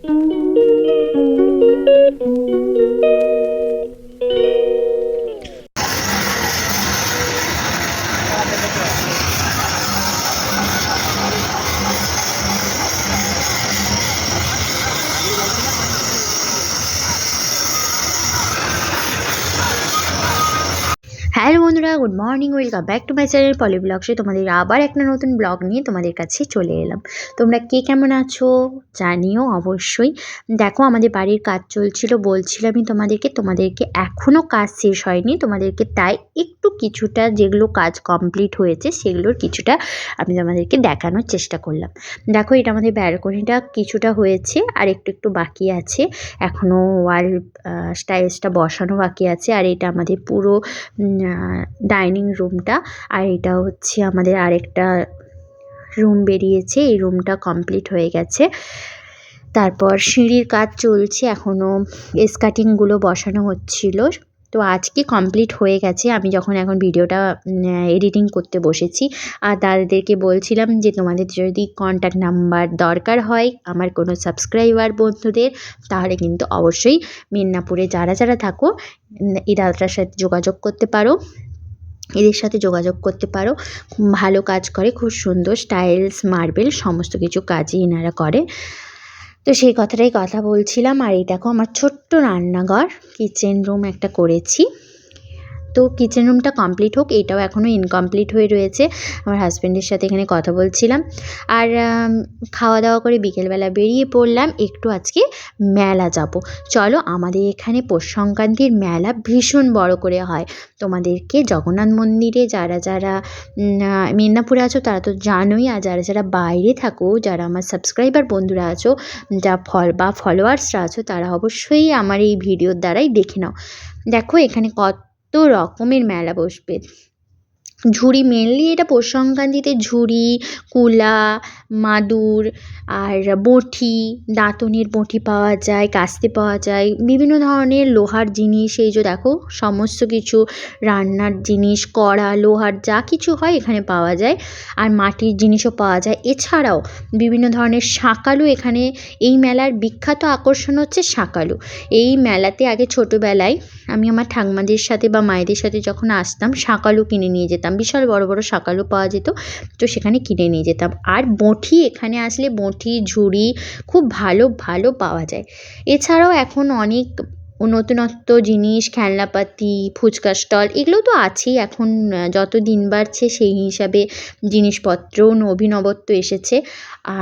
Hello বন্ধুরা, good morning, welcome back to my channel পলি ব্লগসে তোমাদের আবার একটা নতুন ব্লগ নিয়ে তোমাদের কাছে চলে এলাম। তোমরা কে কেমন আছো জানিও অবশ্যই। দেখো, আমাদের বাড়ির কাজ চলছিল, বলছিলামই তোমাদেরকে এখনও কাজ শেষ হয়নি তোমাদেরকে, তাই একটু কিছুটা যেগুলো কাজ কমপ্লিট হয়েছে সেগুলোর কিছুটা আমি তোমাদেরকে দেখানোর চেষ্টা করলাম। দেখো, এটা আমাদের ব্যালকনিটা কিছুটা হয়েছে আর একটু বাকি আছে, এখনও ওয়াল টাইলসটা বসানো বাকি আছে। আর এটা আমাদের পুরো ডাইনিং রুমটা, আর এটা হচ্ছে আমাদের আরেকটা রুম বেরিয়েছে, এই রুমটা কমপ্লিট হয়ে গেছে। তারপর সিঁড়ির কাজ চলছে, এখনও স্কার্টিংগুলো বসানো হচ্ছিল। তো আজকে কমপ্লিট হয়ে গেছে আমি যখন এখন ভিডিওটা এডিটিং করতে বসেছি। আর তাদেরকে বলছিলাম যে তোমাদের যদি কন্ট্যাক্ট নাম্বার দরকার হয় আমার কোনো সাবস্ক্রাইবার বন্ধুদের, তাহলে কিন্তু অবশ্যই মেদিনীপুরে যারা থাকো এই দাদাটার সাথে যোগাযোগ করতে পারো, এদের সাথে যোগাযোগ করতে পারো। খুব ভালো কাজ করে, খুব সুন্দর টাইলস মার্বেল সমস্ত কিছু কাজই এনারা করে। তো সেই কথাটাই কথা বলছিলাম। আর এই দেখো আমার ছোট্ট রান্নাঘর, কিচেন রুম একটা করেছি। তো কিচেন রুমটা কমপ্লিট হোক, এটাও এখনও ইনকমপ্লিট হয়ে রয়েছে। আমার হাজব্যান্ডের সাথে এখানে কথা বলছিলাম। আর খাওয়া দাওয়া করে বিকেলবেলা বেরিয়ে পড়লাম, একটু আজকে মেলা যাব। চলো, আমাদের এখানে পৌষ সংক্রান্তির মেলা ভীষণ বড় করে হয়। তোমাদেরকে জগন্নাথ মন্দিরে যারা মেদিনীপুরে আছো তারা তো জানোই, আর যারা বাইরে থাকো, যারা আমার সাবস্ক্রাইবার বন্ধুরা আছো, ফলোয়ার্সরা আছো, তারা অবশ্যই আমার এই ভিডিওর দ্বারাই দেখে নাও। দেখো, এখানে কত রকমের মেলা বসবে। ঝুড়ি, মেনলি এটা পৌষ সংক্রান্তিতে ঝুড়ি, কুলা, মাদুর আর বঁটি, দাঁতনের বঁটি পাওয়া যায়, কাস্তে পাওয়া যায়, বিভিন্ন ধরনের লোহার জিনিস। এই যে দেখো, সমস্ত কিছু রান্নার জিনিস, কড়া, লোহার যা কিছু হয় এখানে পাওয়া যায়। আর মাটির জিনিসও পাওয়া যায়। এছাড়াও বিভিন্ন ধরনের শাঁকালু, এখানে এই মেলার বিখ্যাত আকর্ষণ হচ্ছে শাঁকালু। এই মেলাতে আগে ছোটোবেলায় আমি আমার ঠাকুমাদের সাথে বা মায়েদের সাথে যখন আসতাম, শাঁকালু কিনে নিয়ে যেতাম। বিশাল বড় বড় শাঁকালু পাওয়া যেত, তো সেখানে কিনে নিয়ে যেতাম। আর বঁটি, এখানে আসলে বঁটি, ঝুড়ি খুব ভালো পাওয়া যায়। এছাড়াও এখন অনেক নতুনত্ব জিনিস, খেলনাপাতি, ফুচকা স্টল, এগুলো তো আছেই। এখন যত দিন বাড়ছে সেই হিসাবে জিনিসপত্র অভিনবত্ব এসেছে।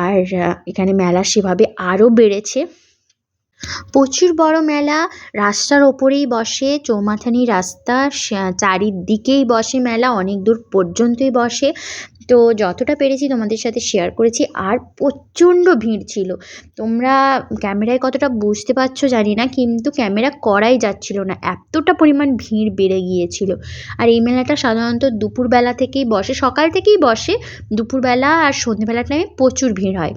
আর এখানে মেলা সেভাবে আরও বেড়েছে। প্রচুর বড় মেলা, রাস্তার ওপরেই বসে, চৌমাথানি রাস্তা, চারিদিকেই বসে মেলা, অনেক দূর পর্যন্তই বসে। তো যতটা পেরেছি তোমাদের সাথে শেয়ার করেছি। আর প্রচণ্ড ভিড় ছিল, তোমরা ক্যামেরায় কতটা বুঝতে পারছো জানি না, কিন্তু ক্যামেরা করাই যাচ্ছিল না, এতটা পরিমাণ ভিড় বেড়ে গিয়েছিল। আর এই মেলাটা সাধারণত দুপুরবেলা থেকেই বসে, সকাল থেকেই বসে, দুপুরবেলা আর সন্ধ্যেবেলার টাইমে প্রচুর ভিড় হয়।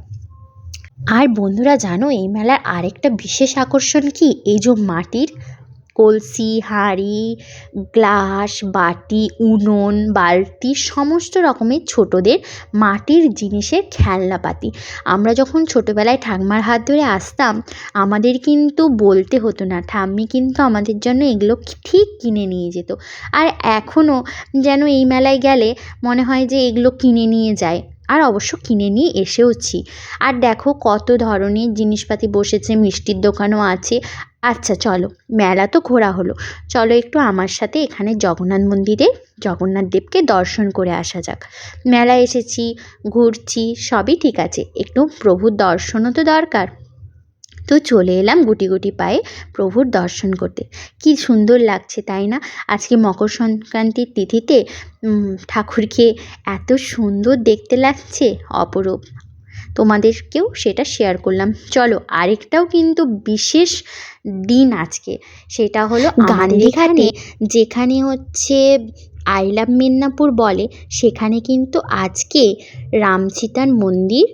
আর বন্ধুরা জানো, এই মেলার আরেকটা বিশেষ আকর্ষণ কি, এই যে মাটির কলসি, হাঁড়ি, গ্লাস, বাটি, উনুন, বালতি, সমস্ত রকমের ছোটোদের মাটির জিনিসের খেলনাপাতি। আমরা যখন ছোটোবেলায় ঠাম্মার হাত ধরে আসতাম, আমাদের কিন্তু বলতে হতো না, ঠাম্মি কিন্তু আমাদের জন্য এগুলো ঠিক কিনে নিয়ে যেত। আর এখনও যেন এই মেলায় গেলে মনে হয় যে এগুলো কিনে নিয়ে যায়, আর অবশ্য কিনে নিয়ে এসেওছি। আর দেখো কত ধরনের জিনিসপাতি বসেছে, মিষ্টির দোকানও আছে। আচ্ছা চলো, মেলা তো ঘোরা হলো, চলো একটু আমার সাথে এখানে জগন্নাথ মন্দিরে জগন্নাথ দেবকে দর্শন করে আসা যাক। মেলা এসেছি, ঘুরছি, সবই ঠিক আছে, একটু প্রভুর দর্শনও তো দরকার। তো চলে এলাম গুটি পায়ে প্রভুর দর্শন করতে। কি সুন্দর লাগছে তাই না? আজকে মকর সংক্রান্তির তিথিতে ঠাকুরকে এত সুন্দর দেখতে লাগছে, অপরূপ। তোমাদেরকেও সেটা শেয়ার করলাম। চলো, আরেকটাও কিন্তু বিশেষ দিন আজকে, সেটা হলো গান্ধীঘাটে, যেখানে হচ্ছে আই লাভ মেদিনীপুর বলে, সেখানে কিন্তু আজকে রামসীতার মন্দির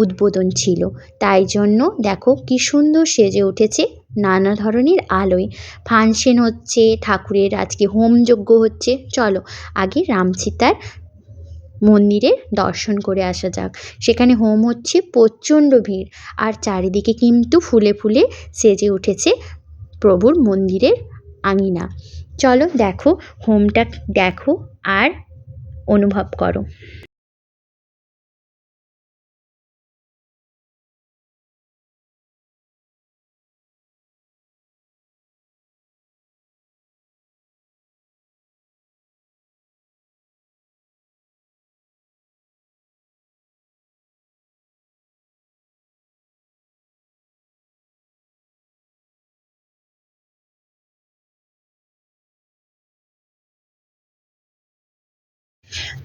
উদ্বোধন ছিল। তাই জন্য দেখো কি সুন্দর সেজে উঠেছে, নানা ধরনের আলোয় ফাংশন হচ্ছে, ঠাকুরের আজকে হোমযজ্ঞ হচ্ছে। চলো আগে রামসীতার মন্দিরে দর্শন করে আসা যাক। সেখানে হোম হচ্ছে, প্রচণ্ড ভিড়, আর চারিদিকে কিন্তু ফুলে ফুলে সেজে উঠেছে প্রভুর মন্দিরের আঙিনা। চলো দেখো, হোমটা দেখো আর অনুভব করো।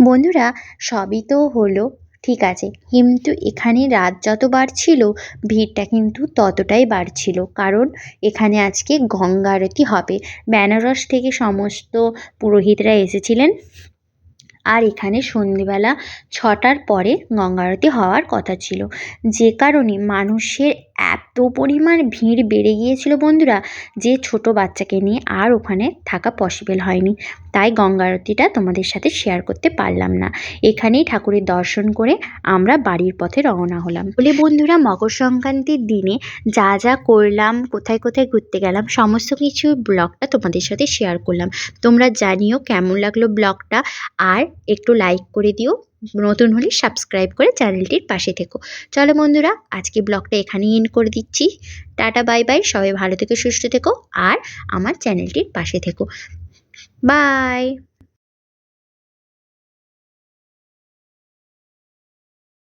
বন্ধুরা, সবই তো হলো, ঠিক আছে, কিন্তু এখানে রাত যত বাড়ছিল ভিড়টা কিন্তু ততটাই বাড়ছিল, কারণ এখানে আজকে গঙ্গা আরতি হবে। বেনারস থেকে সমস্ত পুরোহিতরা এসেছিলেন, আর এখানে সন্ধেবেলা 6টার পরে গঙ্গা আরতি হওয়ার কথা ছিল। যে কারণে মানুষের এত পরিমাণ ভিড় বেড়ে গিয়েছিল বন্ধুরা, যে ছোট বাচ্চাকে নিয়ে আর ওখানে থাকা পসিবল হয়নি। তাই গঙ্গা আরতিটা তোমাদের সাথে শেয়ার করতে পারলাম না। এখানেই ঠাকুরের দর্শন করে আমরা বাড়ির পথে রওনা হলাম। বলে বন্ধুরা, মকর সংক্রান্তির দিনে যা যা করলাম, কোথায় কোথায় ঘুরতে গেলাম, সমস্ত কিছু ব্লগটা তোমাদের সাথে শেয়ার করলাম। তোমরা জানিও কেমন লাগলো ব্লগটা, আর একটু লাইক করে দিও, নতুন হলে সাবস্ক্রাইব করে চ্যানেলটির পাশে থেকো। চলো বন্ধুরা, আজকে ব্লগটা এখানেই এন্ড করে দিচ্ছি। টাটা, বাই বাই, সবাই ভালো থেকো, সুস্থ থেকো, আর আমার চ্যানেলটির পাশে থেকো। বাই।